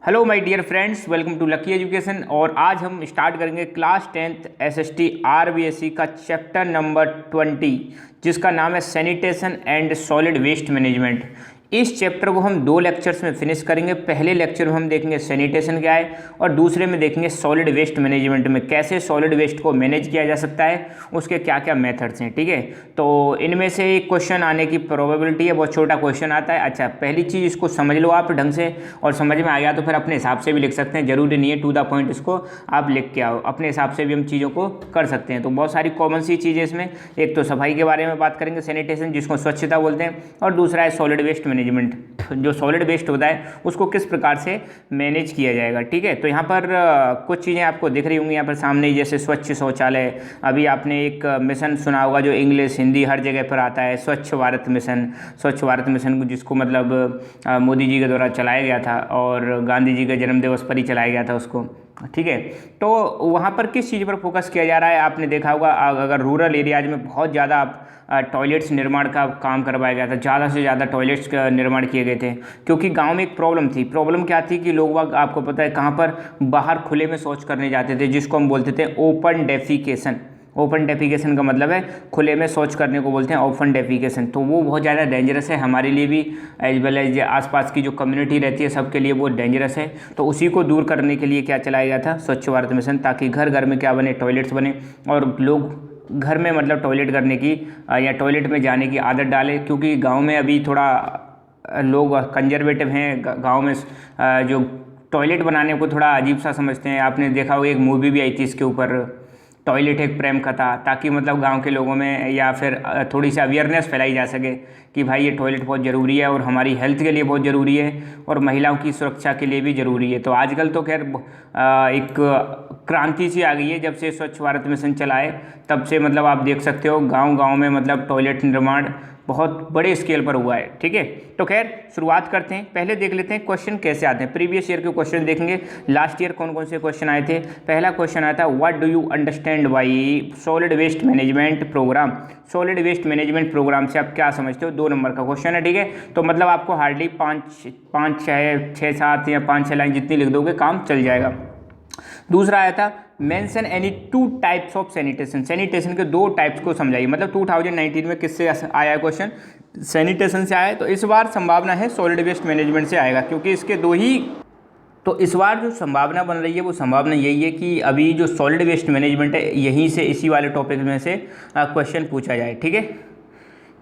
Hello my dear friends, welcome to Lucky Education. और आज हम स्टार्ट करेंगे क्लास 10th एसएसटी आरबीएससी का चैप्टर नंबर 20, जिसका नाम है sanitation and solid waste management. इस चैप्टर को हम 2 लेक्चर्स में फिनिश करेंगे। पहले लेक्चर में हम देखेंगे सैनिटेशन क्या है और दूसरे में देखेंगे सॉलिड वेस्ट मैनेजमेंट में कैसे सॉलिड वेस्ट को मैनेज किया जा सकता है, उसके क्या क्या मेथड्स हैं। ठीक है, तो इनमें से एक क्वेश्चन आने की प्रोबेबिलिटी है, बहुत छोटा क्वेश्चन आता है। अच्छा, पहली चीज़ इसको समझ लो आप ढंग से, और समझ में आ गया तो फिर अपने हिसाब से भी लिख सकते हैं। जरूरी नहीं है टू द पॉइंट इसको आप लिख के आओ, अपने हिसाब से भी हम चीज़ों को कर सकते हैं। तो बहुत सारी कॉमन सी चीज़ें इसमें, एक तो सफाई के बारे में बात करेंगे, सैनिटेशन जिसको स्वच्छता बोलते हैं, और दूसरा है सॉलिड वेस्ट मैनेजमेंट, जो सॉलिड वेस्ट होता है उसको किस प्रकार से मैनेज किया जाएगा। ठीक है, तो यहाँ पर कुछ चीज़ें आपको दिख रही होंगी यहाँ पर सामने, जैसे स्वच्छ शौचालय। अभी आपने एक मिशन सुना होगा जो इंग्लिश हिंदी हर जगह पर आता है, स्वच्छ भारत मिशन। स्वच्छ भारत मिशन को जिसको मतलब मोदी जी के द्वारा चलाया गया था और गांधी जी के जन्मदिवस पर ही चलाया गया था उसको। ठीक है, तो वहाँ पर किस चीज़ पर फोकस किया जा रहा है, आपने देखा होगा अगर रूरल एरियाज में बहुत ज़्यादा टॉयलेट्स निर्माण का काम करवाया गया था, ज़्यादा से ज़्यादा टॉयलेट्स का निर्माण किए गए थे। क्योंकि गांव में एक प्रॉब्लम थी। प्रॉब्लम क्या थी कि लोग आपको पता है कहाँ पर बाहर खुले में शौच करने जाते थे, जिसको हम बोलते थे ओपन डेफिकेशन। ओपन डेफिकेशन का मतलब है खुले में शौच करने को बोलते हैं ओपन डेफिकेशन। तो वो बहुत ज़्यादा डेंजरस है हमारे लिए भी, एज वेल एज आसपास की जो कम्युनिटी रहती है सबके लिए वो डेंजरस है। तो उसी को दूर करने के लिए क्या चलाया गया था, स्वच्छ भारत मिशन, ताकि घर घर में क्या बने, टॉयलेट्स बने और लोग घर में मतलब टॉयलेट करने की या टॉयलेट में जाने की आदत डालें। क्योंकि गांव में अभी थोड़ा लोग कंजर्वेटिव हैं, गांव में जो टॉयलेट बनाने को थोड़ा अजीब सा समझते हैं। आपने देखा होगा एक मूवी भी आई थी इसके ऊपर, टॉयलेट एक प्रेम कथा, ताकि मतलब गांव के लोगों में या फिर थोड़ी सी अवेयरनेस फैलाई जा सके कि भाई ये टॉयलेट बहुत ज़रूरी है और हमारी हेल्थ के लिए बहुत ज़रूरी है और महिलाओं की सुरक्षा के लिए भी ज़रूरी है। तो आजकल तो खैर एक क्रांति सी आ गई है, जब से स्वच्छ भारत मिशन चला है तब से मतलब आप देख सकते हो गांव-गांव में मतलब टॉयलेट निर्माण बहुत बड़े स्केल पर हुआ है। ठीक है, तो खैर शुरुआत करते हैं। पहले देख लेते हैं क्वेश्चन कैसे आते हैं। प्रीवियस ईयर के क्वेश्चन देखेंगे, लास्ट ईयर कौन कौन से क्वेश्चन आए थे। पहला क्वेश्चन आया था, what do you understand by solid waste management programme. Solid waste management programme से आप क्या समझते हो, 2 नंबर का क्वेश्चन है। ठीक है, तो मतलब आपको हार्डली 5 6 7 या 5 6 लाइन जितनी लिख दोगे काम चल जाएगा। दूसरा आया था, mention any 2 types of sanitation. Sanitation के 2 टाइप्स को समझाइए। मतलब 2019 में किससे आया है क्वेश्चन, सैनिटेशन से आया है। तो इस बार संभावना है सॉलिड वेस्ट मैनेजमेंट से आएगा, क्योंकि इसके 2 ही। तो इस बार जो संभावना बन रही है वो संभावना यही है कि अभी जो सॉलिड वेस्ट मैनेजमेंट है यहीं से, इसी वाले टॉपिक में से क्वेश्चन पूछा जाए। ठीक है,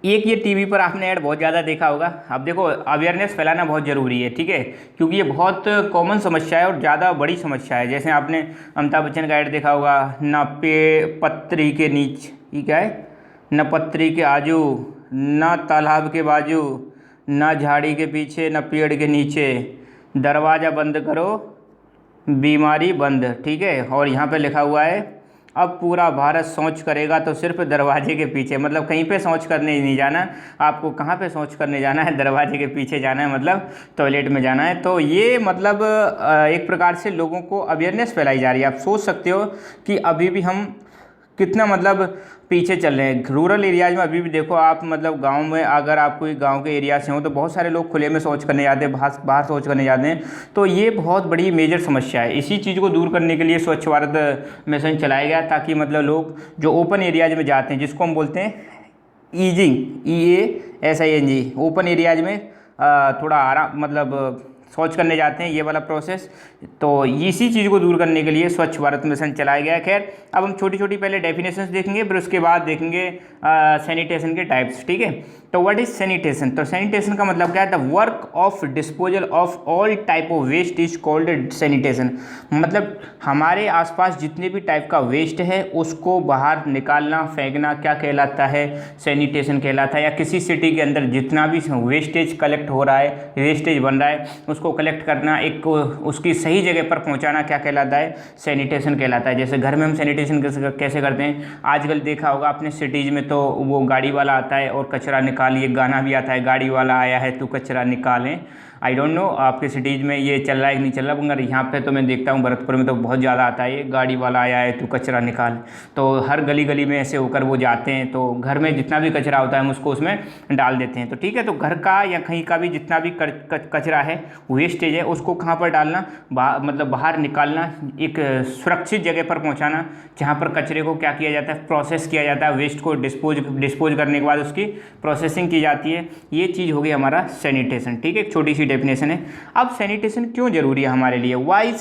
एक ये टीवी पर आपने ऐड बहुत ज़्यादा देखा होगा। अब देखो, अवेयरनेस फैलाना बहुत ज़रूरी है। ठीक है, क्योंकि ये बहुत कॉमन समस्या है और ज़्यादा बड़ी समस्या है। जैसे आपने अमिताभ बच्चन का ऐड देखा होगा, न पत्री के नीचे, ये क्या है, न पत्री के आजू, न तालाब के बाजू, न झाड़ी के पीछे, न पेड़ के नीचे, दरवाज़ा बंद करो बीमारी बंद। ठीक है, और यहाँ पे लिखा हुआ है, अब पूरा भारत शौच करेगा तो सिर्फ दरवाजे के पीछे। मतलब कहीं पे शौच करने नहीं जाना, आपको कहाँ पे शौच करने जाना है, दरवाजे के पीछे जाना है, मतलब टॉयलेट में जाना है। तो ये मतलब एक प्रकार से लोगों को अवेयरनेस फैलाई जा रही है। आप सोच सकते हो कि अभी भी हम कितना मतलब पीछे चल रहे हैं। रूरल एरियाज में अभी भी देखो आप, मतलब गांव में अगर आप कोई गांव के एरिया से हो तो बहुत सारे लोग खुले में शौच करने जाते हैं, बाहर शौच करने जाते हैं। तो ये बहुत बड़ी मेजर समस्या है। इसी चीज़ को दूर करने के लिए स्वच्छ भारत मिशन चलाया गया, ताकि मतलब लोग जो ओपन एरियाज में जाते हैं, जिसको हम बोलते हैं ईजिंग, EASING, ओपन एरियाज में थोड़ा आराम मतलब शौच करने जाते हैं, ये वाला प्रोसेस। तो इसी चीज़ को दूर करने के लिए स्वच्छ भारत मिशन चलाया गया है। खैर, अब हम छोटी छोटी पहले डेफिनेशंस देखेंगे, फिर उसके बाद देखेंगे सैनिटेशन के टाइप्स। ठीक है, तो व्हाट इज सैनिटेशन। तो सैनिटेशन का मतलब क्या है, the work of disposal of all type of waste is called sanitation. मतलब हमारे आसपास जितने भी टाइप का वेस्ट है उसको बाहर निकालना, फेंकना क्या कहलाता है, सैनिटेशन कहलाता है। या किसी सिटी के अंदर जितना भी वेस्टेज कलेक्ट हो रहा है, वेस्टेज बन रहा है, उसको कलेक्ट करना, एक उसकी सही जगह पर पहुंचाना क्या कहलाता है, सैनिटेशन कहलाता है। जैसे घर में हम सैनिटेशन कैसे करते हैं, आजकल देखा होगा आपने सिटीज़ में, तो वो गाड़ी वाला आता है और कचरा निकाल, ये गाना भी आता है, गाड़ी वाला आया है तू कचरा निकालें। आई डोंट नो आपके सिटीज़ में ये चल रहा है कि नहीं चल रहा, मगर यहाँ पे तो मैं देखता हूँ भरतपुर में तो बहुत ज़्यादा आता है, ये गाड़ी वाला आया है तू कचरा निकाल, तो हर गली गली में ऐसे होकर वो जाते हैं, तो घर में जितना भी कचरा होता है हम उसको उसमें डाल देते हैं। तो ठीक है, तो घर का या कहीं का भी जितना भी कचरा है, वेस्टेज है, उसको कहाँ पर डालना, मतलब बाहर निकालना, एक सुरक्षित जगह पर पहुँचाना जहाँ पर कचरे को क्या किया जाता है, प्रोसेस किया जाता है, वेस्ट को डिस्पोज करने के बाद उसकी प्रोसेसिंग की जाती है। ये चीज़ हो गई हमारा सैनिटेशन। ठीक है, एक छोटी सी डेफिनेशन है। अब सैनिटेशन क्यों जरूरी है हमारे लिए, why is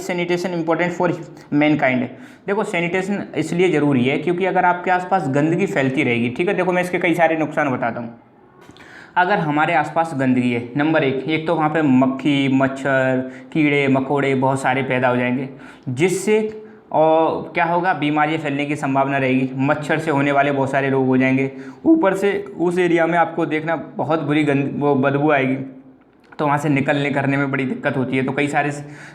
sanitation important for mankind. देखो सैनिटेशन इसलिए ज़रूरी है क्योंकि अगर आपके आसपास गंदगी फैलती रहेगी, ठीक है, देखो मैं इसके कई सारे नुकसान बताता हूँ। अगर हमारे आसपास गंदगी है, नंबर एक तो वहाँ पे मक्खी, मच्छर, कीड़े मकोड़े बहुत सारे पैदा हो जाएंगे, जिससे और क्या होगा, बीमारियाँ फैलने की संभावना रहेगी, मच्छर से होने वाले बहुत सारे रोग हो जाएंगे। ऊपर से उस एरिया में आपको देखना बहुत बुरी वो बदबू आएगी, तो वहाँ से निकलने करने में बड़ी दिक्कत होती है। तो कई सारे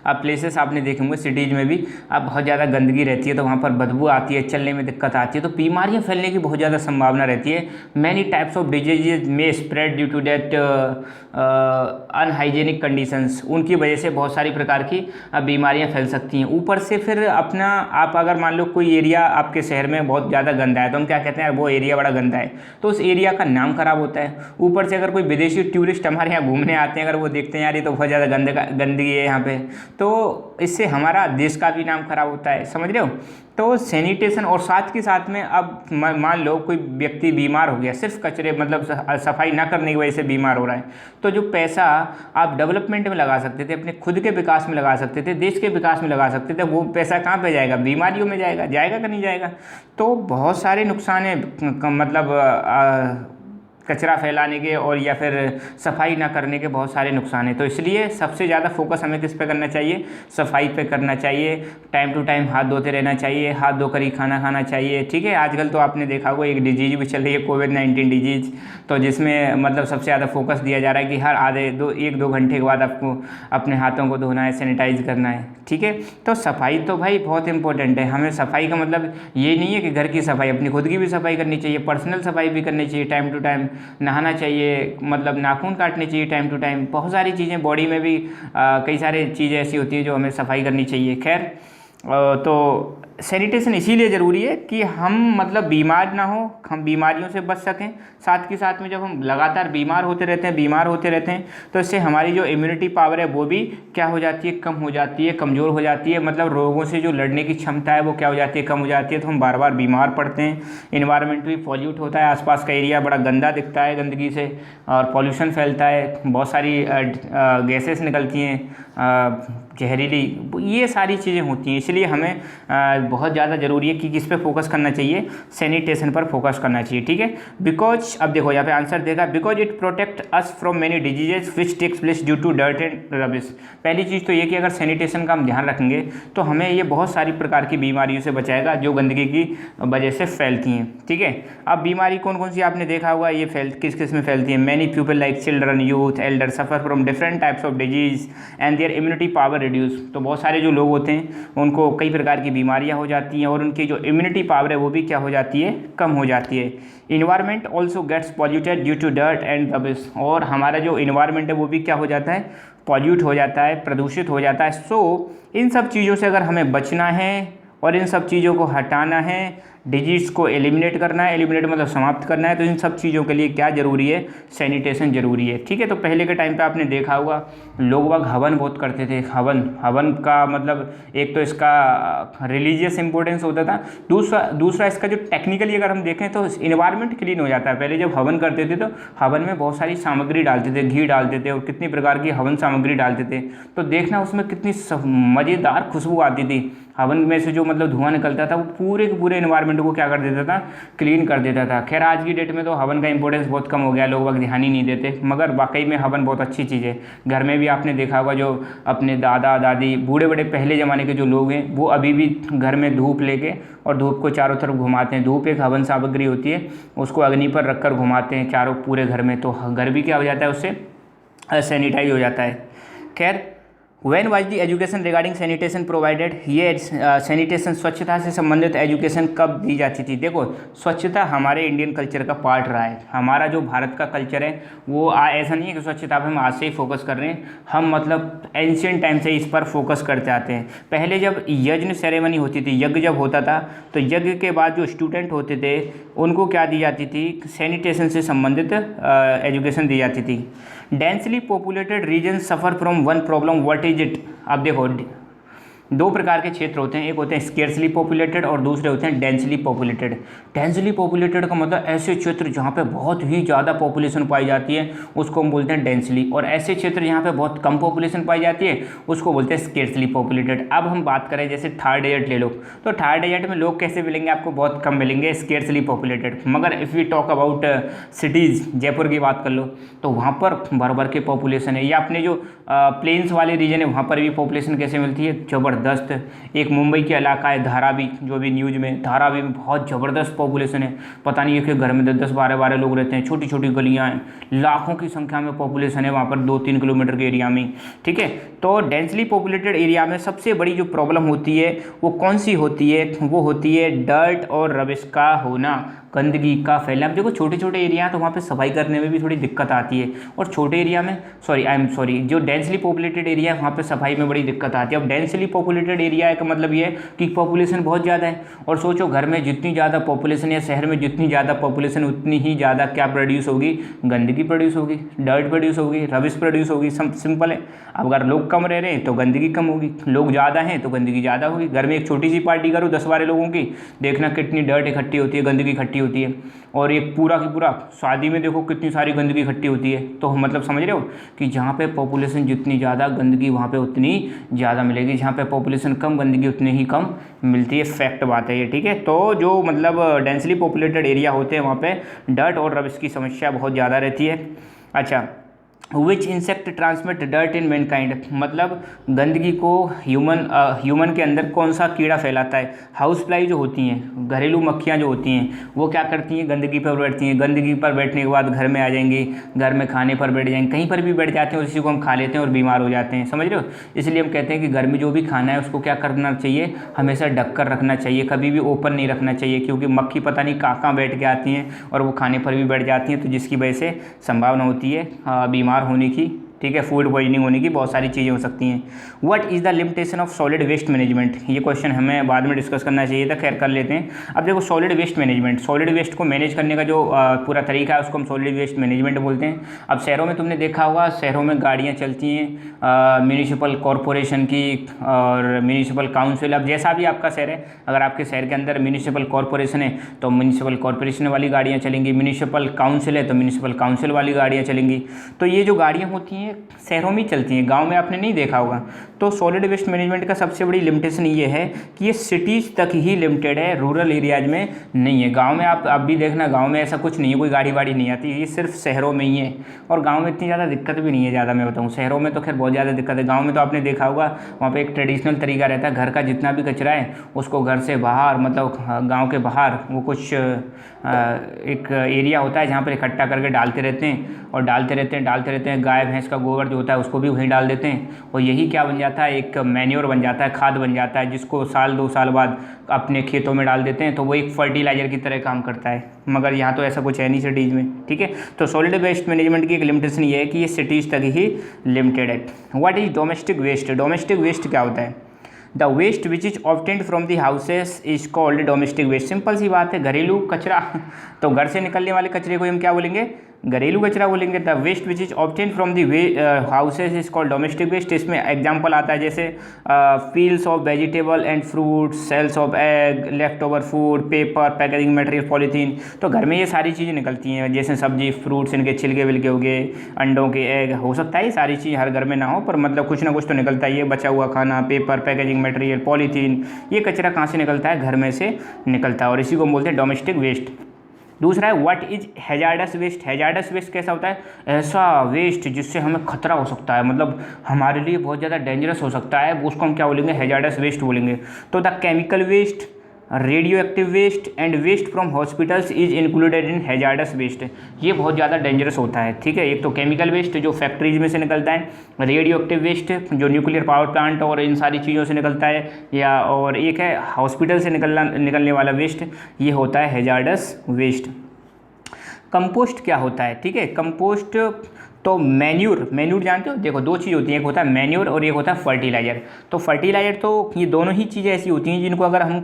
प्लेसेस आपने देखे होंगे सिटीज़ में भी, अब बहुत ज़्यादा गंदगी रहती है तो वहाँ पर बदबू आती है, चलने में दिक्कत आती है, तो बीमारियाँ फैलने की बहुत ज़्यादा संभावना रहती है। मैनी टाइप्स ऑफ डिजीजेज में spread due to that unhygienic conditions, उनकी वजह से बहुत सारी प्रकार की बीमारियाँ फैल सकती हैं। ऊपर से फिर अपना आप अगर मान लो कोई एरिया आपके शहर में बहुत ज़्यादा गंदा है, तो हम क्या कहते हैं, वो एरिया बड़ा गंदा है, तो उस एरिया का नाम खराब होता है। ऊपर से अगर कोई विदेशी टूरिस्ट हमारे यहाँ घूमने आते हैं, अगर वो देखते हैं यार ये तो बहुत ज़्यादा गंदगी है यहाँ पे, तो इससे हमारा देश का भी नाम खराब होता है, समझ रहे हो। तो सैनिटेशन, और साथ के साथ में अब मान लो कोई व्यक्ति बीमार हो गया, सिर्फ कचरे मतलब सफाई ना करने की वजह से बीमार हो रहा है, तो जो पैसा आप डेवलपमेंट में लगा सकते थे, अपने खुद के विकास में लगा सकते थे, देश के विकास में लगा सकते थे, वो पैसा कहाँ पे जाएगा, बीमारियों में जाएगा कि नहीं जाएगा। तो बहुत सारे नुकसान है, मतलब कचरा फैलाने के और या फिर सफाई ना करने के बहुत सारे नुकसान हैं। तो इसलिए सबसे ज़्यादा फोकस हमें किस पे करना चाहिए, सफाई पे करना चाहिए। टाइम टू टाइम हाथ धोते रहना चाहिए, हाथ धोकर ही खाना खाना चाहिए। ठीक है, आजकल तो आपने देखा होगा एक डिजीज़ भी चल रही है, कोविड-19 डिजीज़, तो जिसमें मतलब सबसे ज़्यादा फोकस दिया जा रहा है कि हर आधे 1-2 घंटे के बाद आपको अपने हाथों को धोना है, सैनिटाइज करना है। ठीक है, तो सफाई तो भाई बहुत इंपॉर्टेंट है। हमें सफाई का मतलब ये नहीं है कि घर की सफाई, अपनी खुद की भी सफाई करनी चाहिए, पर्सनल सफाई भी करनी चाहिए, टाइम टू टाइम नहाना चाहिए, मतलब नाखून काटने चाहिए टाइम टू टाइम। बहुत सारी चीज़ें बॉडी में भी कई सारी चीज़ें ऐसी होती हैं जो हमें सफाई करनी चाहिए। खैर, तो सैनिटेशन इसीलिए ज़रूरी है कि हम मतलब बीमार ना हो, हम बीमारियों से बच सकें। साथ के साथ में जब हम लगातार बीमार होते रहते हैं तो इससे हमारी जो इम्यूनिटी पावर है वो भी क्या हो जाती है, कम हो जाती है, कमज़ोर हो जाती है। मतलब रोगों से जो लड़ने की क्षमता है वो क्या हो जाती है, कम हो जाती है। तो हम बार बार बीमार पड़ते हैं। इन्वायरमेंट भी पॉल्यूट होता है, आसपास का एरिया बड़ा गंदा दिखता है गंदगी से, और पॉल्यूशन फैलता है, बहुत सारी गैसेस निकलती हैं जहरीली, ये सारी चीज़ें होती हैं। इसलिए हमें बहुत ज़्यादा ज़रूरी है कि किस पे फोकस करना चाहिए, सैनिटेशन पर फोकस करना चाहिए। ठीक है, बिकॉज अब देखो यहाँ पे आंसर देगा, because it protect us from many diseases which takes place due to dirt and rubbish. पहली चीज़ तो ये कि अगर सैनिटेशन का हम ध्यान रखेंगे तो हमें ये बहुत सारी प्रकार की बीमारियों से बचाएगा जो गंदगी की वजह से फैलती हैं। ठीक है, अब बीमारी कौन कौन सी आपने देखा हुआ, ये किस किस में फैलती है। Many people like children, youth, elder suffer from different types of disease and their immunity power reduce. तो बहुत सारे जो लोग होते हैं उनको कई प्रकार की बीमारियां हो जाती हैं और उनकी जो इम्यूनिटी पावर है वो भी क्या हो जाती है, कम हो जाती है। Environment also gets polluted due to dirt and rubbish. और हमारा जो इन्वायरमेंट है वो भी क्या हो जाता है, पॉल्यूट हो जाता है, प्रदूषित हो जाता है। सो इन सब चीज़ों से अगर हमें बचना है और इन सब चीज़ों को हटाना है, डिजीज़ को एलिमिनेट करना है, एलिमिनेट मतलब समाप्त करना है, तो इन सब चीज़ों के लिए क्या ज़रूरी है, सैनिटेशन ज़रूरी है। ठीक है, तो पहले के टाइम पे आपने देखा होगा लोग बाग हवन बहुत करते थे। हवन का मतलब एक तो इसका रिलीजियस इंपॉर्टेंस होता था, दूसरा इसका जो टेक्निकली अगर हम देखें तो इन्वायरमेंट क्लीन हो जाता है। पहले जब हवन करते थे तो हवन में बहुत सारी सामग्री डालते थे, घी डालते थे और कितनी प्रकार की हवन सामग्री डालते थे, तो देखना उसमें कितनी मज़ेदार खुशबू आती थी। हवन में से जो मतलब धुआं निकलता था वो पूरे के पूरे इन्वायरमेंट को क्या कर देता था, क्लीन कर देता था। खैर आज की डेट में तो हवन का इंपॉर्टेंस बहुत कम हो गया, लोग वक्त ध्यान ही नहीं देते, मगर वाकई में हवन बहुत अच्छी चीज़ है। घर में भी आपने देखा होगा जो अपने दादा दादी बूढ़े बड़े पहले ज़माने के जो लोग हैं वो अभी भी घर में धूप लेके और धूप को चारों तरफ घुमाते हैं। धूप एक हवन सामग्री होती है, उसको अग्नि पर रख कर घुमाते हैं चारों पूरे घर में, तो घर भी क्या हो जाता है, उससे सैनिटाइज हो जाता है। खैर when was the education regarding sanitation provided, ये सैनिटेशन स्वच्छता से संबंधित एजुकेशन कब दी जाती थी। देखो स्वच्छता हमारे इंडियन कल्चर का पार्ट रहा है, हमारा जो भारत का कल्चर है वो ऐसा नहीं है कि स्वच्छता पर हम आज से ही फोकस कर रहे हैं, हम मतलब एंशियंट टाइम से इस पर फोकस करते आते हैं। पहले जब यज्ञ सेरेमनी होती थी, यज्ञ जब होता था तो यज्ञ के बाद जो स्टूडेंट होते थे उनको क्या दी जाती थी, सैनिटेशन से संबंधित एजुकेशन दी जाती थी। Densely populated region suffer from one problem, what is it. अब देखो दो प्रकार के क्षेत्र होते हैं, एक होते हैं स्केर्सली पॉपुलेटेड और दूसरे होते हैं डेंसली पॉपुलेटेड। डेंसली पॉपुलेटेड का मतलब ऐसे क्षेत्र जहाँ पे बहुत ही ज़्यादा पॉपुलेशन पाई जाती है उसको हम बोलते हैं डेंसली, और ऐसे क्षेत्र जहाँ पे बहुत कम पॉपुलेशन पाई जाती है उसको बोलते हैं स्केर्सली पॉपुलेटेड। अब हम बात करें जैसे थार डेजर्ट ले लो, तो थार डेजर्ट में लोग कैसे मिलेंगे, आपको बहुत कम मिलेंगे, स्केर्सली पॉपुलेटेड। मगर if we talk about cities, Jaipur की बात कर लो तो वहाँ पर भर भर के पॉपुलेशन है, या अपने जो प्लेन्स वाले रीजन है वहाँ पर भी पॉपुलेशन कैसे मिलती है, ज़बरदस्त। एक मुंबई के इलाका है धारावी, जो भी न्यूज़ में, धारावी में बहुत ज़बरदस्त पॉपुलेशन है, पता नहीं है कि घर में 10-10, 12-12 लोग रहते हैं, छोटी छोटी गलियाँ हैं, लाखों की संख्या में पॉपुलेशन है वहाँ पर 2-3 किलोमीटर के एरिया में। ठीक है, तो डेंसली पॉपुलेटेड एरिया में सबसे बड़ी जो प्रॉब्लम होती है वो कौन सी होती है, वो होती है डर्ट और रबिश का होना, गंदगी का फैलना। अब देखो छोटे छोटे एरिया हैं तो वहाँ पे सफाई करने में भी थोड़ी दिक्कत आती है, और छोटे एरिया में जो डेंसली पॉपुलेटेड एरिया है वहाँ पे सफाई में बड़ी दिक्कत आती है। अब डेंसली पॉपुलेटेड एरिया का मतलब ये है कि पॉपुलेशन बहुत ज़्यादा है, और सोचो घर में जितनी ज़्यादा पॉपुलेशन या शहर में जितनी ज़्यादा पॉपुलेशन उतनी ही ज़्यादा क्या प्रोड्यूस होगी, गंदगी प्रोड्यूस होगी, डर्ट प्रोड्यूस होगी, रबिश प्रोड्यूस होगी। सिंपल है। अब अगर लोग कम रह रहे हैं तो गंदगी कम होगी, लोग ज़्यादा हैं तो गंदगी ज़्यादा होगी। घर में एक छोटी सी पार्टी करो 10-12 लोगों की, देखना कितनी डर्ट इकट्ठी होती है, गंदगी इकट्ठी होती है। और एक पूरा की पूरा शादी में देखो कितनी सारी गंदगी इकट्ठी होती है। तो मतलब समझ रहे हो कि जहाँ पे पॉपुलेशन जितनी ज़्यादा, गंदगी वहाँ पे उतनी ज़्यादा मिलेगी, जहाँ पे पॉपुलेशन कम, गंदगी उतनी ही कम मिलती है। फैक्ट बात है ये, ठीक है। तो जो मतलब डेंसली पॉपुलेटेड एरिया होते हैं वहाँ पे डर्ट और रबिश की समस्या बहुत ज़्यादा रहती है। अच्छा, विच इंसेक्ट ट्रांसमिट डर्ट इन मैनकाइंड, मतलब गंदगी को ह्यूमन के अंदर कौन सा कीड़ा फैलाता है। हाउस फ्लाई जो होती हैं, घरेलू मक्खियाँ जो होती हैं, वो क्या करती हैं, गंदगी पर बैठती हैं, गंदगी पर बैठने के बाद घर में आ जाएंगी, घर में खाने पर बैठ जाएंगे, कहीं पर भी बैठ जाते हैं, उसी को हम खा लेते हैं और बीमार हो जाते हैं। समझ रहे हो, इसलिए हम कहते हैं कि घर में जो भी खाना है उसको क्या करना चाहिए, हमेशा ढक कर रखना चाहिए, कभी भी ओपन नहीं रखना चाहिए, क्योंकि मक्खी पता नहीं कहाँ बैठ के आती हैं और वो खाने पर भी बैठ जाती हैं, तो जिसकी वजह से संभावना होती है बीमार होने की। ठीक है, फूड पॉइजनिंग होने की बहुत सारी चीज़ें हो सकती हैं। What is the limitation of solid waste management, ये क्वेश्चन हमें बाद में डिस्कस करना चाहिए था, खैर कर लेते हैं। अब देखो solid waste management, solid waste को मैनेज करने का जो पूरा तरीका है उसको हम सॉलिड वेस्ट मैनेजमेंट बोलते हैं। अब शहरों में तुमने देखा होगा, शहरों में गाड़ियाँ चलती हैं म्यूनिसिपल कॉरपोरेशन की और म्यूनिसिपल काउंसिल। अब जैसा भी आपका शहर है, अगर आपके शहर के अंदर म्यूनिसिपल कॉरपोरेशन है तो म्यूनिसिपल कॉरपोरेशन वाली गाड़ियाँ चलेंगी, म्यूनिसिपल काउंसिल है तो म्यूनिसिपल काउंसिल वाली गाड़ियाँ चलेंगी। तो ये जो गाड़ियाँ होती हैं शहरों में चलती हैं, गांव में आपने नहीं देखा होगा। तो सॉलिड वेस्ट मैनेजमेंट का सबसे बड़ी लिमिटेशन ये है कि ये सिटीज़ तक ही लिमिटेड है, रूरल एरियाज में नहीं है। गांव में आप भी देखना, गांव में ऐसा कुछ नहीं है, कोई गाड़ी वाड़ी नहीं आती, ये सिर्फ शहरों में ही है। और गांव में इतनी ज़्यादा दिक्कत भी नहीं है, ज़्यादा मैं बताऊँ, शहरों में तो खैर बहुत ज़्यादा दिक्कत है। गाँव में तो आपने देखा होगा वहाँ पर एक ट्रेडिशनल तरीका रहता है, घर का जितना भी कचरा है उसको घर से बाहर, मतलब गाँव के बाहर वो कुछ एक एरिया होता है जहाँ पर इकट्ठा करके डालते रहते हैं और डालते रहते हैं। गाय भैंस का गोबर जो होता है उसको भी वहीं डाल देते हैं, और यही क्या बन जाता है, एक मैन्योर बन जाता है, खाद बन जाता है, जिसको 1-2 साल बाद अपने खेतों में डाल देते हैं, तो वो एक फर्टिलाइजर की तरह काम करता है। मगर यहाँ तो ऐसा कुछ है नहीं सिटीज़ में, ठीक है। तो सॉलिड वेस्ट मैनेजमेंट की एक लिमिटेशन ये है कि ये सिटीज़ तक ही लिमिटेड है। What is domestic waste, domestic waste क्या होता है। The waste which is obtained from the houses is called domestic waste. Simple सी बात है, घरेलू कचरा, तो घर से निकलने वाले कचरे को हम क्या बोलेंगे, घरेलू कचरा बोलेंगे। The waste which is obtain from the houses is called domestic waste. इसमें एग्जांपल आता है जैसे peels of vegetable and fruit, shells of egg, left over food, paper, packaging material, polythene. तो घर में ये सारी चीज़ें निकलती हैं, जैसे सब्जी, फ्रूट्स, इनके छिलके विलके हो गए, अंडों के एग, हो सकता है ये सारी चीज़ हर घर में ना हो, पर मतलब कुछ ना कुछ तो निकलता है। ये बचा हुआ खाना, पेपर, पैकेजिंग मटेरियल, पॉलीथीन, ये कचरा कहाँ से निकलता है, घर में से निकलता है, और इसी को हम बोलते हैं डोमेस्टिक वेस्ट। दूसरा है what is hazardous waste. Hazardous waste कैसा होता है, ऐसा वेस्ट जिससे हमें खतरा हो सकता है, मतलब हमारे लिए बहुत ज़्यादा डेंजरस हो सकता है, उसको हम क्या बोलेंगे, हैजार्डस वेस्ट बोलेंगे। तो the chemical waste, radioactive waste and waste from hospitals is included in hazardous waste. ये बहुत ज़्यादा डेंजरस होता है, ठीक है। एक तो केमिकल वेस्ट जो फैक्ट्रीज में से निकलता है, रेडियो एक्टिव वेस्ट जो न्यूक्लियर पावर प्लांट और इन सारी चीज़ों से निकलता है, या और एक है हॉस्पिटल से निकलने वाला वेस्ट, ये होता है हैजार्डस वेस्ट। कंपोस्ट क्या होता है, ठीक है। कंपोस्ट तो मैन्यूर जानते हो, देखो दो चीज़ होती हैं, एक होता है मैन्यूर और एक होता है फर्टिलाइज़र। तो फर्टिलाइज़र तो ये दोनों ही चीज़ें ऐसी होती हैं जिनको अगर हम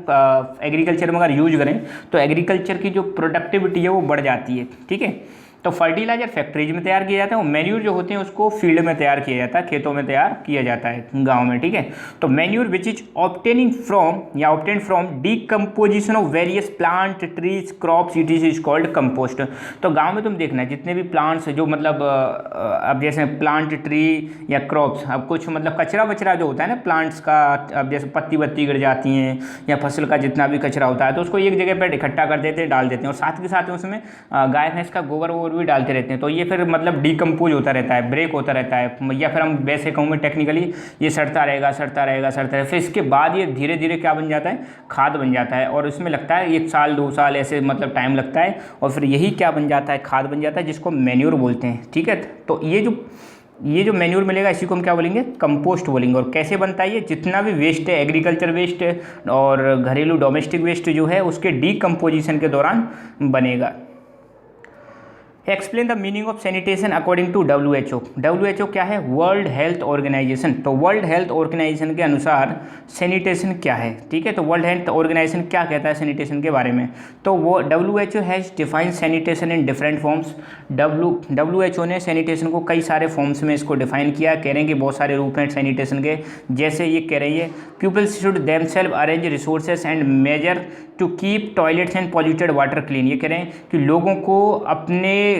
एग्रीकल्चर में अगर यूज करें तो एग्रीकल्चर की जो प्रोडक्टिविटी है वो बढ़ जाती है, ठीक है। तो फर्टिलाइज़र फैक्ट्रीज में तैयार किया जाता है और मैन्यूर जो होते हैं उसको फील्ड में तैयार किया जाता है, खेतों में तैयार किया जाता है गाँव में, ठीक है। तो manure which is obtaining from या obtain from decomposition of various plant trees crops, it is called compost. तो गाँव में तुम देखना जितने भी प्लांट्स जो मतलब अब जैसे प्लांट ट्री या क्रॉप्स, अब कुछ मतलब कचरा वचरा जो होता है ना प्लांट्स का, अब जैसे पत्ती बत्ती गिर जाती हैं या फसल का जितना भी कचरा होता है तो उसको एक जगह पर इकट्ठा कर देते हैं, डाल देते हैं, और साथ के साथ उसमें गाय भैंस का गोबर भी डालते रहते हैं। तो ये फिर मतलब डीकम्पोज होता रहता है, ब्रेक होता रहता है, या फिर हम वैसे कहूँ मैं टेक्निकली ये सड़ता रहेगा। फिर इसके बाद ये धीरे धीरे क्या बन जाता है, खाद बन जाता है, और इसमें लगता है 1 साल 2 साल ऐसे मतलब टाइम लगता है, और फिर यही क्या बन जाता है, खाद बन जाता है, जिसको मैन्योर बोलते हैं, ठीक है। तो ये जो मैन्योर मिलेगा इसी को हम क्या बोलेंगे, कंपोस्ट बोलेंगे। और कैसे बनता है ये, जितना भी वेस्ट है, एग्रीकल्चर वेस्ट और घरेलू डोमेस्टिक वेस्ट जो है उसके डीकम्पोजिशन के दौरान बनेगा। Explain the meaning of sanitation according to WHO। WHO क्या है, वर्ल्ड हेल्थ ऑर्गेनाइजेशन। तो वर्ल्ड हेल्थ ऑर्गेनाइजेशन के अनुसार सैनिटेशन क्या है, ठीक है। तो वर्ल्ड हेल्थ ऑर्गेनाइजेशन क्या कहता है सैनिटेशन के बारे में, तो वो WHO has defined sanitation in different forms. WHO ने सैनिटेशन को कई सारे फॉर्म्स में इसको डिफाइन किया। कह रहे हैं कि बहुत सारे रूप हैं सैनिटेशन के, जैसे ये कह रही है peoples should themselves arrange resources and measure to keep toilets and polluted water clean. ये कह रहे हैं कि लोगों को अपने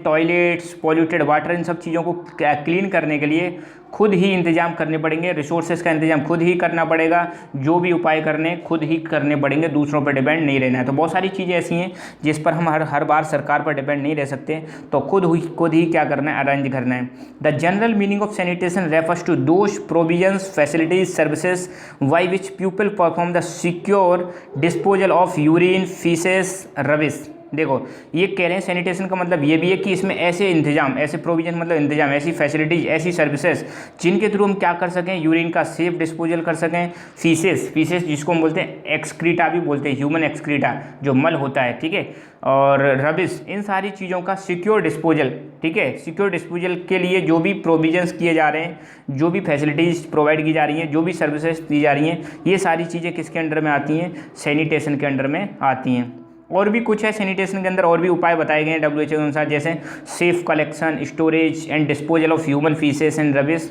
टॉयलेट्स, पॉल्यूटेड वाटर, इन सब चीज़ों को क्लीन करने के लिए खुद ही इंतजाम करने पड़ेंगे, रिसोर्सेज का इंतजाम खुद ही करना पड़ेगा, जो भी उपाय करने खुद ही करने पड़ेंगे, दूसरों पर डिपेंड नहीं रहना है। तो बहुत सारी चीज़ें ऐसी हैं जिस पर हम हर बार सरकार पर डिपेंड नहीं रह सकते, तो खुद ही क्या करना है, अरेंज करना है। The general meaning of sanitation refers to those provisions, facilities, services by which people perform the secure disposal of urine, faeces, rubbish. देखो ये कह रहे हैं सैनिटेशन का मतलब ये भी है कि इसमें ऐसे इंतजाम, ऐसे प्रोविजन मतलब इंतजाम, ऐसी फैसिलिटीज, ऐसी सर्विसेज जिनके थ्रू हम क्या कर सकें, यूरिन का सेफ डिस्पोजल कर सकें, फीसेस जिसको हम बोलते हैं एक्सक्रीटा भी बोलते हैं, ह्यूमन एक्सक्रीटा जो मल होता है, ठीक है, और रबिश, इन सारी चीज़ों का सिक्योर डिस्पोजल, ठीक है। सिक्योर डिस्पोजल के लिए जो भी प्रोविजंस किए जा रहे हैं, जो भी फैसिलिटीज़ प्रोवाइड की जा रही हैं, जो भी सर्विसेज दी जा रही हैं, ये सारी चीज़ें किसके अंडर में आती हैं, सैनिटेशन के अंडर में आती हैं। और भी कुछ है सैनिटेशन के अंदर, और भी उपाय बताए गए हैं WHO के अनुसार, जैसे safe collection, storage and disposal of human faeces and rubbish,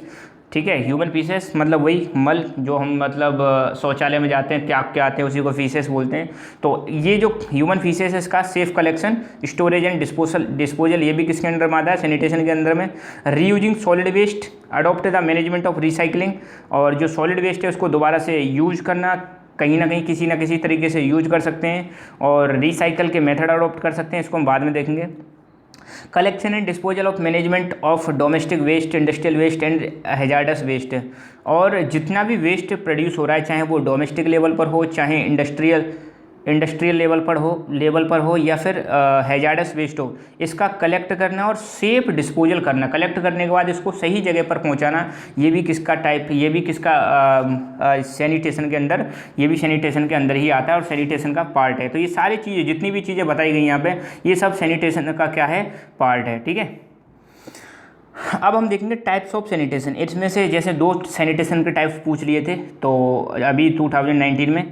ठीक है। ह्यूमन फीसेस मतलब वही मल जो हम मतलब शौचालय में जाते हैं, त्याग के आते हैं, उसी को फीसेस बोलते हैं। तो ये जो ह्यूमन फीसेस है इसका safe collection, storage and disposal ये भी किसके अंडर में आता है, सैनिटेशन के अंदर में। Reusing solid waste, adopt the management of recycling, और जो सॉलिड वेस्ट है उसको दोबारा से यूज करना, कहीं ना कहीं किसी ना किसी तरीके से यूज कर सकते हैं, और रिसाइकल के मेथड अडॉप्ट कर सकते हैं, इसको हम बाद में देखेंगे। Collection and disposal of management of domestic waste, industrial waste and hazardous waste, और जितना भी वेस्ट प्रोड्यूस हो रहा है, चाहे वो डोमेस्टिक लेवल पर हो, चाहे इंडस्ट्रियल लेवल पर हो या फिर हैजार्डस वेस्ट हो, इसका कलेक्ट करना और सेफ डिस्पोजल करना। कलेक्ट करने के बाद इसको सही जगह पर पहुंचाना, ये भी किसका सैनिटेशन के अंदर, ये भी सैनिटेशन के अंदर ही आता है और सैनिटेशन का पार्ट है। तो ये सारी चीज़ें, जितनी भी चीज़ें बताई गई यहाँ पे, ये सब सैनिटेशन का क्या है, पार्ट है, ठीक है। अब हम देखेंगे टाइप्स ऑफ सैनिटेशन। इसमें से जैसे 2 सैनिटेशन के टाइप्स पूछ लिए थे तो अभी 2019 में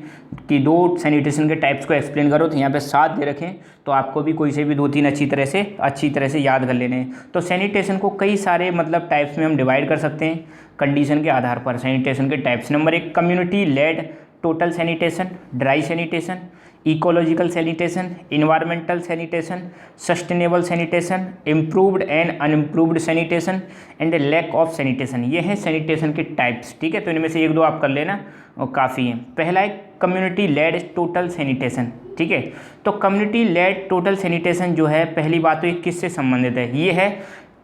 कि 2 सैनिटेशन के टाइप्स को एक्सप्लेन करो, तो यहाँ पे 7 दे रखें, तो आपको भी कोई से भी 2-3 अच्छी तरह से याद कर लेने हैं। तो सैनिटेशन को कई सारे मतलब टाइप्स में हम डिवाइड कर सकते हैं कंडीशन के आधार पर। सैनिटेशन के types, number 1 community led total sanitation, dry sanitation, ecological sanitation, environmental sanitation, sustainable sanitation, improved and unimproved sanitation and lack of sanitation. ये हैं सैनिटेशन के टाइप्स, ठीक है। तो इनमें से 1-2 आप कर लेना और काफ़ी है। पहला है कम्युनिटी लेड टोटल सैनिटेशन, ठीक है। तो कम्युनिटी लेड टोटल सैनिटेशन जो है, पहली बात तो ये किससे संबंधित है, ये है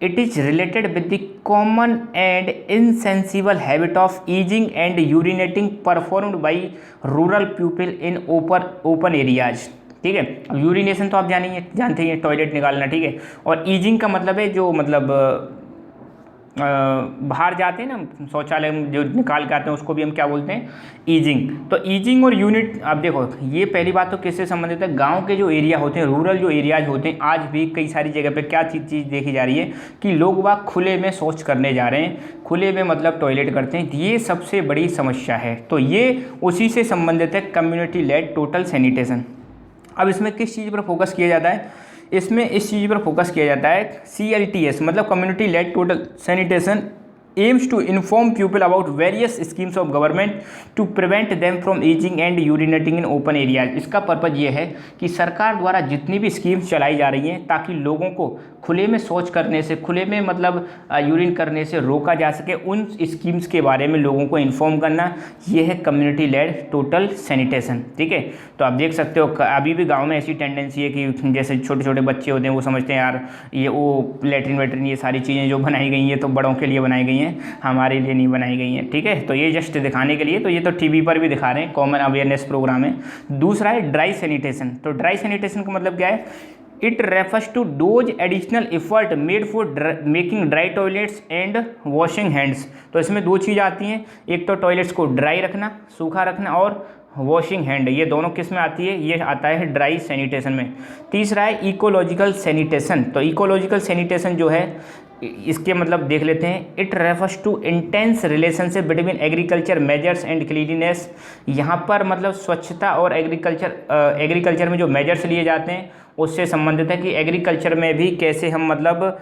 it is related with the common and insensible habit of easing and urinating performed by rural people in open areas. ठीक है, अब यूरिनेशन तो आप जानते ही हैं, टॉयलेट निकालना। ठीक है, और ईजिंग का मतलब है जो मतलब बाहर जाते हैं ना शौचालय में जो निकाल के आते हैं, उसको भी हम क्या बोलते हैं, ईजिंग। तो ईजिंग और यूनिट, अब देखो ये पहली बात तो किससे संबंधित है, गांव के जो एरिया होते हैं, रूरल जो एरियाज होते हैं, आज भी कई सारी जगह पे क्या चीज़ देखी जा रही है कि लोग वहाँ खुले में शौच करने जा रहे हैं, खुले में मतलब टॉयलेट करते हैं। ये सबसे बड़ी समस्या है। तो ये उसी से संबंधित है, कम्युनिटी लेड टोटल सैनिटेशन। अब इसमें किस चीज़ पर फोकस किया जाता है, इसमें इस चीज़ पर फोकस किया जाता है, CLTS मतलब community led total sanitation aims to inform people about various schemes of government to prevent them from eating and urinating in open areas। इसका पर्पज़ ये है कि सरकार द्वारा जितनी भी स्कीम्स चलाई जा रही हैं ताकि लोगों को खुले में शौच करने से, खुले में मतलब यूरिन करने से रोका जा सके, उन स्कीम्स के बारे में लोगों को इन्फॉर्म करना, ये है कम्युनिटी लेड टोटल सैनिटेशन। ठीक है, तो आप देख सकते हो अभी भी गाँव में ऐसी टेंडेंसी है कि जैसे छोटे छोटे बच्चे होते हैं वो समझते हैं यार ये वो लेटरिन वेटरिन ये सारी चीज़ें जो बनाई गई हैं तो बड़ों के लिए बनाई गई हैं, हमारे लिए नहीं बनाई गई हैं। ठीक है, तो ये जस्ट दिखाने के लिए, तो ये तो टीवी पर भी दिखा रहे हैं, कॉमन अवेयरनेस प्रोग्राम है। दूसरा है ड्राई सैनिटेशन। तो ड्राई सैनिटेशन का मतलब क्या है, it refers to those additional effort made for making dry toilets and washing hands. तो इसमें दो चीज़ आती हैं, एक तो टॉयलेट्स को ड्राई रखना, सूखा रखना, और वॉशिंग हैंड, ये दोनों किस में आती है, ये आता है ड्राई सैनिटेशन में। तीसरा है इकोलॉजिकल सैनिटेशन। तो इकोलॉजिकल सैनिटेशन जो है इसके मतलब देख लेते हैं, it refers to intense relationship between agriculture measures and cleanliness. यहाँ पर मतलब स्वच्छता और एग्रीकल्चर में जो मेजर्स लिए जाते हैं उससे संबंधित है कि एग्रीकल्चर में भी कैसे हम मतलब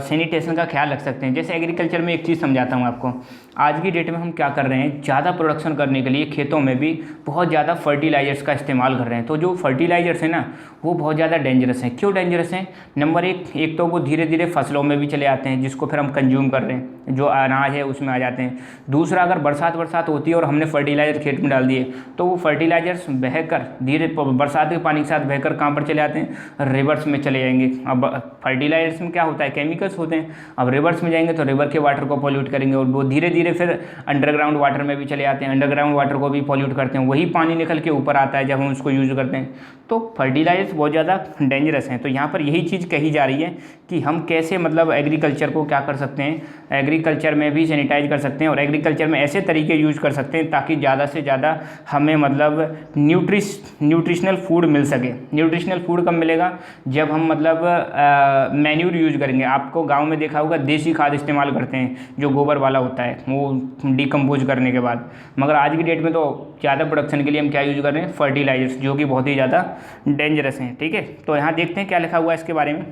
सैनिटेशन का ख्याल रख सकते हैं। जैसे एग्रीकल्चर में एक चीज़ समझाता हूँ आपको, आज की डेट में हम क्या कर रहे हैं, ज़्यादा प्रोडक्शन करने के लिए खेतों में भी बहुत ज़्यादा फर्टिलाइजर्स का इस्तेमाल कर रहे हैं। तो जो फर्टिलाइजर्स हैं ना वो बहुत ज़्यादा डेंजरस हैं। क्यों डेंजरस हैं, नंबर एक तो वो धीरे धीरे फसलों में भी चले आते हैं जिसको फिर हम कंज्यूम कर रहे हैं, जो अनाज है उसमें आ जाते हैं। दूसरा, अगर बरसात होती है और हमने फर्टिलाइजर खेत में डाल दिए तो वो फर्टिलाइजर्स बहकर धीरे बरसात के पानी के साथ बहकर कहाँ पर चले आते हैं, रिवर्स में चले जाएंगे। अब फर्टिलाइजर्स में क्या होता है, केमिकल्स होते हैं, अब रिवर्स में जाएंगे तो रिवर के वाटर को पॉल्यूट करेंगे और वो धीरे धीरे फिर अंडरग्राउंड वाटर में भी चले आते हैं, अंडरग्राउंड वाटर को भी पॉल्यूट करते हैं, वही पानी निकल के ऊपर आता है जब हम उसको यूज़ करते हैं। तो फर्टिलाइजर्स बहुत ज़्यादा डेंजरस हैं। तो यहाँ पर यही चीज़ कही जा रही है कि हम कैसे मतलब एग्रीकल्चर को क्या कर सकते हैं, एग्रीकल्चर में भी सैनिटाइज कर सकते हैं और एग्रीकल्चर में ऐसे तरीके यूज़ कर सकते हैं ताकि ज़्यादा से ज़्यादा हमें मतलब न्यूट्रिशनल फूड मिल सके। न्यूट्रिशनल फूड कब मिलेगा, जब हम मतलब मैन्यूर यूज़ करेंगे। आपको गांव में देखा होगा देसी खाद इस्तेमाल करते हैं जो गोबर वाला होता है वो डिकम्पोज करने के बाद, मगर आज की डेट में तो ज़्यादा प्रोडक्शन के लिए हम क्या यूज़ कर रहे हैं, फर्टिलाइजर्स, जो कि बहुत ही ज़्यादा डेंजरस हैं। ठीक है, तो यहाँ देखते हैं क्या लिखा हुआ है इसके बारे में।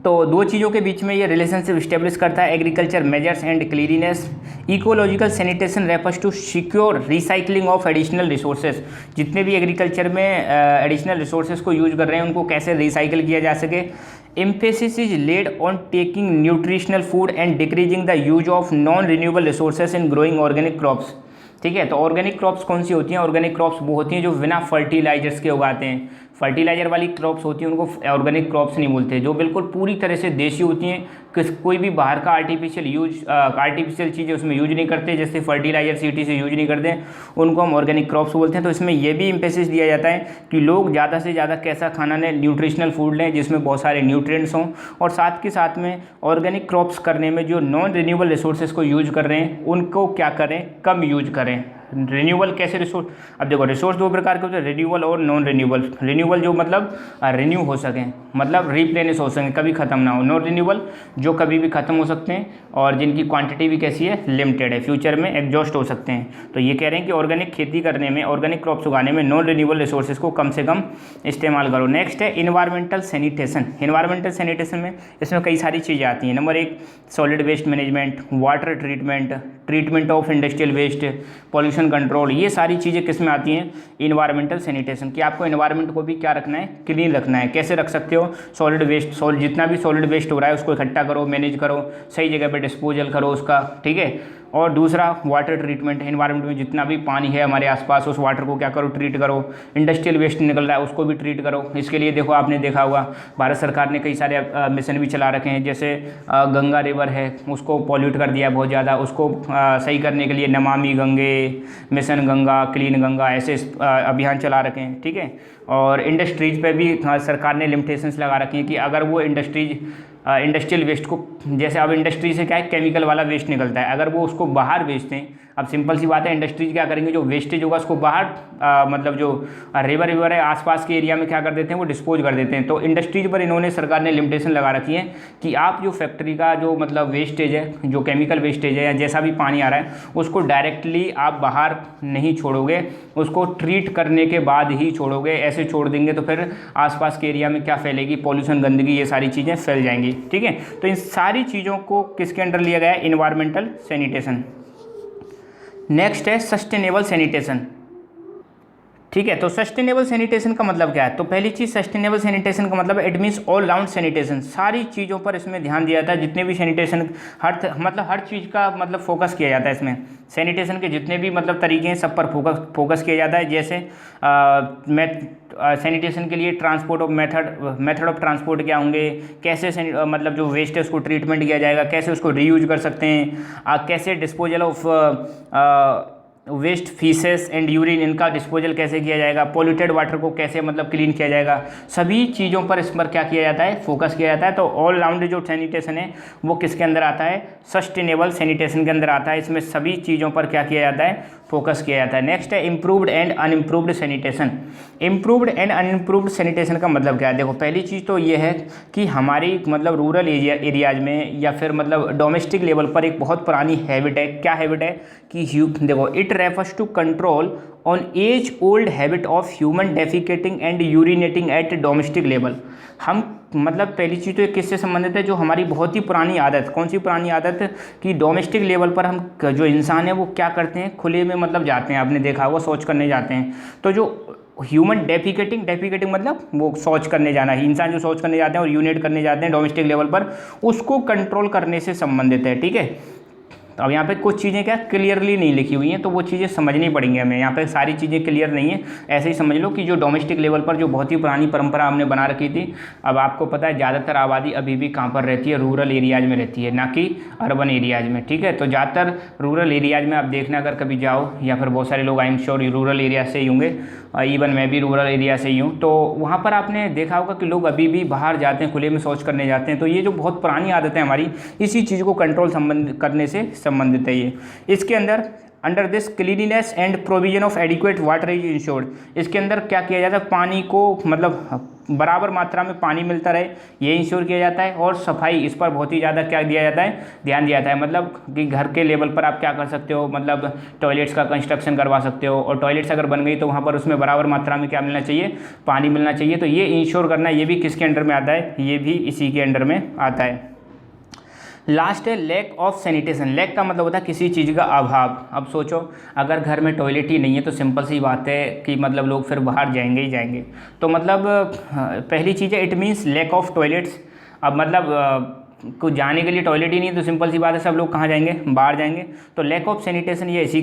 तो दो चीज़ों के बीच में ये रिलेशनशिप स्टेब्लिश करता है, agriculture measures and cleanliness. Ecological sanitation refers to secure recycling of additional resources. जितने भी एग्रीकल्चर में एडिशनल रिसोर्सेज को यूज कर रहे हैं उनको कैसे रिसाइकिल किया जा सके। Emphasis is laid on taking nutritional food and decreasing the use of non renewable resources in growing organic crops. ठीक है, तो ऑर्गेनिक क्रॉप्स कौन सी होती हैं, ऑर्गेनिक क्रॉप्स वो होती हैं जो बिना फर्टिलाइजर्स के उगाते हैं। फर्टिलाइजर वाली क्रॉप्स होती हैं उनको ऑर्गेनिक क्रॉप्स नहीं बोलते, जो बिल्कुल पूरी तरह से देसी होती हैं, कोई भी बाहर का आर्टिफिशियल चीज़ें उसमें यूज नहीं करते, जैसे फर्टिलाइजर सीटी से यूज नहीं करते, उनको हम ऑर्गेनिक क्रॉप्स बोलते हैं। तो इसमें यह भी एम्फेसिस दिया जाता है कि लोग ज़्यादा से ज़्यादा कैसा खाना लें, न्यूट्रिशनल फूड लें जिसमें बहुत सारे न्यूट्रिएंट्स हों, और साथ के साथ में ऑर्गेनिक क्रॉप्स करने में जो नॉन रिन्यूएबल रिसोर्सेज को यूज कर रहे हैं उनको क्या करें, कम यूज करें। रिन्यूएबल कैसे रिसोर्स, अब देखो रिसोर्स दो प्रकार के होते हैं, रिन्यूएबल और नॉन रिन्यूएबल। रिन्यूएबल जो मतलब रिन्यू हो सकें, मतलब रिप्लेनिश हो सकें, कभी ख़त्म ना हो। नॉन रिन्यूएबल जो कभी भी ख़त्म हो सकते हैं और जिनकी क्वांटिटी भी कैसी है, लिमिटेड है, फ्यूचर में एग्जॉस्ट हो सकते हैं। तो ये कह रहे हैं कि ऑर्गेनिक खेती करने में, ऑर्गेनिक क्रॉप्स उगाने में नॉन रिन्यूएबल रिसोर्सेज को कम से कम इस्तेमाल करो। नेक्स्ट है इन्वायरमेंटल सैनिटेशन। इन्वायरमेंटल सैनिटेशन में इसमें कई सारी चीज़ें आती हैं। नंबर एक, solid waste management, water treatment, treatment of industrial waste, pollution control, ये सारी चीज़ें किस में आती हैं, इन्वायरमेंटल सैनिटेशन। कि आपको इन्वायरमेंट को भी क्या रखना है, क्लीन रखना है। कैसे रख सकते हो, सॉलिड वेस्ट, जितना भी सॉलिड वेस्ट हो रहा है उसको इकट्ठा करो, मैनेज करो, सही जगह पे डिस्पोजल करो उसका, ठीक है। और दूसरा वाटर ट्रीटमेंट, एनवायरनमेंट में जितना भी पानी है हमारे आसपास उस वाटर को क्या करो, ट्रीट करो। इंडस्ट्रियल वेस्ट निकल रहा है उसको भी ट्रीट करो। इसके लिए देखो आपने देखा होगा भारत सरकार ने कई सारे मिशन भी चला रखे हैं, जैसे गंगा रिवर है उसको पॉल्यूट कर दिया बहुत ज़्यादा, उसको सही करने के लिए नमामि गंगे, मिशन गंगा, क्लीन गंगा, ऐसे अभियान चला रखे हैं, ठीक है। और इंडस्ट्रीज़ पे भी सरकार ने लिमिटेशंस लगा रखी हैं कि अगर वो इंडस्ट्रियल वेस्ट को, जैसे अब इंडस्ट्री से क्या है केमिकल वाला वेस्ट निकलता है, अगर वो उसको बाहर बेचते हैं, अब सिंपल सी बात है इंडस्ट्रीज क्या करेंगे, जो वेस्टेज होगा उसको बाहर मतलब जो रिवर है आसपास के एरिया में क्या कर देते हैं, वो डिस्पोज कर देते हैं। तो इंडस्ट्रीज पर इन्होंने सरकार ने लिमिटेशन लगा रखी है कि आप जो फैक्ट्री का जो मतलब वेस्टेज है, जो केमिकल वेस्टेज है या जैसा भी पानी आ रहा है, उसको डायरेक्टली आप बाहर नहीं छोड़ोगे, उसको ट्रीट करने के बाद ही छोड़ोगे। ऐसे छोड़ देंगे तो फिर आसपास के एरिया में क्या फैलेगी, पॉल्यूशन, गंदगी, ये सारी चीज़ें फैल जाएंगी, ठीक है। तो इन सारी चीज़ों को किसके अंडर लिया गया है, इन्वायरमेंटल सैनिटेशन। नेक्स्ट है सस्टेनेबल सैनिटेशन, ठीक है। तो सस्टेनेबल सैनिटेशन का मतलब क्या है, तो पहली चीज़ सस्टेनेबल सैनिटेशन का मतलब it means all round sanitation, सारी चीज़ों पर इसमें ध्यान दिया जाता है। जितने भी सैनिटेशन हर चीज़ का मतलब फोकस किया जाता है इसमें। सैनिटेशन के जितने भी मतलब तरीके हैं सब पर फोकस किया जाता है। जैसे सैनिटेशन के लिए transport of method of transport क्या होंगे, कैसे मतलब जो वेस्ट है उसको ट्रीटमेंट किया जाएगा, कैसे उसको रीयूज कर सकते हैं, कैसे disposal of waste, faeces and urine, इनका डिस्पोजल कैसे किया जाएगा, पॉल्यूटेड वाटर को कैसे मतलब क्लीन किया जाएगा, सभी चीज़ों पर इस पर क्या किया जाता है, फोकस किया जाता है। तो ऑल राउंड जो सैनिटेशन है वो किसके अंदर आता है, सस्टेनेबल सैनिटेशन के अंदर आता है। इसमें सभी चीज़ों पर क्या किया जाता है, फोकस किया जाता है। नेक्स्ट है improved and unimproved sanitation. Improved and unimproved sanitation का मतलब क्या है, देखो पहली चीज़ तो ये है कि हमारी मतलब रूरल एरियाज में या फिर मतलब डोमेस्टिक लेवल पर एक बहुत पुरानी हैबिट है। क्या हैबिट है कि देखो it refers to control on as old habit of human defecating and urinating at domestic level. हम मतलब पहली चीज़ तो किससे संबंधित है, जो हमारी बहुत ही पुरानी आदत, कौन सी पुरानी आदत कि डोमेस्टिक लेवल पर हम जो इंसान है वो क्या करते हैं, खुले में मतलब जाते हैं, आपने देखा होगा शौच करने जाते हैं। तो जो ह्यूमन डेफिकेटिंग मतलब वो शौच करने जाना है, इंसान जो शौच करने जाते हैं और यूरिनेट करने जाते हैं डोमेस्टिक लेवल पर, उसको कंट्रोल करने से संबंधित है, ठीक है। तो अब यहाँ पे कुछ चीज़ें क्या क्लियरली नहीं लिखी हुई हैं, तो वो चीज़ें समझनी पड़ेंगी हमें। यहाँ पे सारी चीज़ें क्लियर नहीं है, ऐसे ही समझ लो कि जो डोमेस्टिक लेवल पर जो बहुत ही पुरानी परंपरा हमने बना रखी थी, अब आपको पता है ज़्यादातर आबादी अभी भी कहाँ पर रहती है, रूरल एरियाज़ में रहती है, ना कि अर्बन एरियाज़ में, ठीक है। तो ज़्यादातर रूरल एरियाज़ में आप देखना अगर कभी जाओ, या फिर बहुत सारे लोग I am sure rural area से ही होंगे, इवन मैं भी रूरल एरिया से ही हूँ, तो वहाँ पर आपने देखा होगा कि लोग अभी भी बाहर जाते हैं, खुले में शौच करने जाते हैं। तो ये जो बहुत पुरानी आदत है हमारी, इसी चीज़ को कंट्रोल करने से संबंधित है ये। इसके अंदर under this cleanliness and provision of adequate water is insured, इसके अंदर क्या किया जाता है, पानी को मतलब बराबर मात्रा में पानी मिलता रहे, ये इंश्योर किया जाता है। और सफाई, इस पर बहुत ही ज़्यादा क्या दिया जाता है, ध्यान दिया जाता है। मतलब कि घर के लेवल पर आप क्या कर सकते हो, मतलब टॉयलेट्स का कंस्ट्रक्शन करवा सकते हो, और टॉयलेट्स अगर बन गई तो वहाँ पर उसमें बराबर मात्रा में क्या मिलना चाहिए, पानी मिलना चाहिए। तो ये इंश्योर करना, ये भी किसके अंडर में आता है, ये भी इसी के अंडर में आता है। लास्ट है लैक ऑफ सैनिटेशन। लैक का मतलब होता है किसी चीज़ का अभाव। अब सोचो अगर घर में टॉयलेट ही नहीं है तो सिंपल सी बात है कि मतलब लोग फिर बाहर जाएंगे ही जाएंगे। तो मतलब पहली चीज़ है it means lack of toilets. अब मतलब को जाने के लिए टॉयलेट ही नहीं है तो सिंपल सी बात है सब लोग कहाँ जाएंगे, बाहर जाएंगे। तो लैक ऑफ सैनिटेशन ये इसी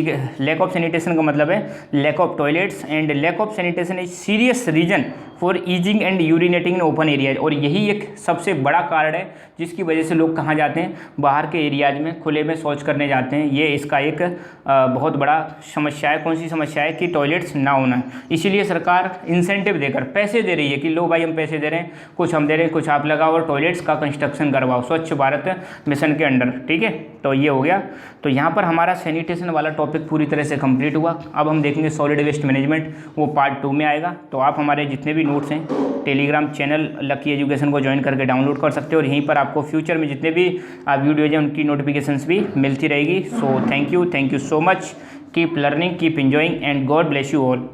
के लैक ऑफ सैनिटेशन का मतलब है lack of toilets, and lack of sanitation is serious reason for easing and urinating in open areas. और यही एक सबसे बड़ा कारण है जिसकी वजह से लोग कहाँ जाते हैं, बाहर के एरियाज में खुले में शौच करने जाते हैं। ये इसका एक बहुत बड़ा समस्या है। कौन सी समस्या है कि टॉयलेट्स ना होना। इसीलिए सरकार इंसेंटिव देकर पैसे दे रही है कि लो भाई हम पैसे दे रहे हैं, कुछ हम दे रहे हैं, कुछ आप लगाओ और टॉयलेट्स का कंस्ट्रक्शन करवाओ स्वच्छ भारत मिशन के अंडर, ठीक है। तो ये हो गया। तो यहाँ पर हमारा सैनिटेशन वाला टॉपिक पूरी तरह से कंप्लीट हुआ। अब हम देखेंगे सॉलिड वेस्ट मैनेजमेंट, वो पार्ट 2 में आएगा। तो आप हमारे जितने भी नोट्स हैं टेलीग्राम चैनल लकी एजुकेशन को ज्वाइन करके डाउनलोड कर सकते हो, और यहीं पर आपको फ्यूचर में जितने भी वीडियोज हैं उनकी नोटिफिकेशंस भी मिलती रहेगी। So thank you so much, keep learning, keep enjoying, and God bless you all.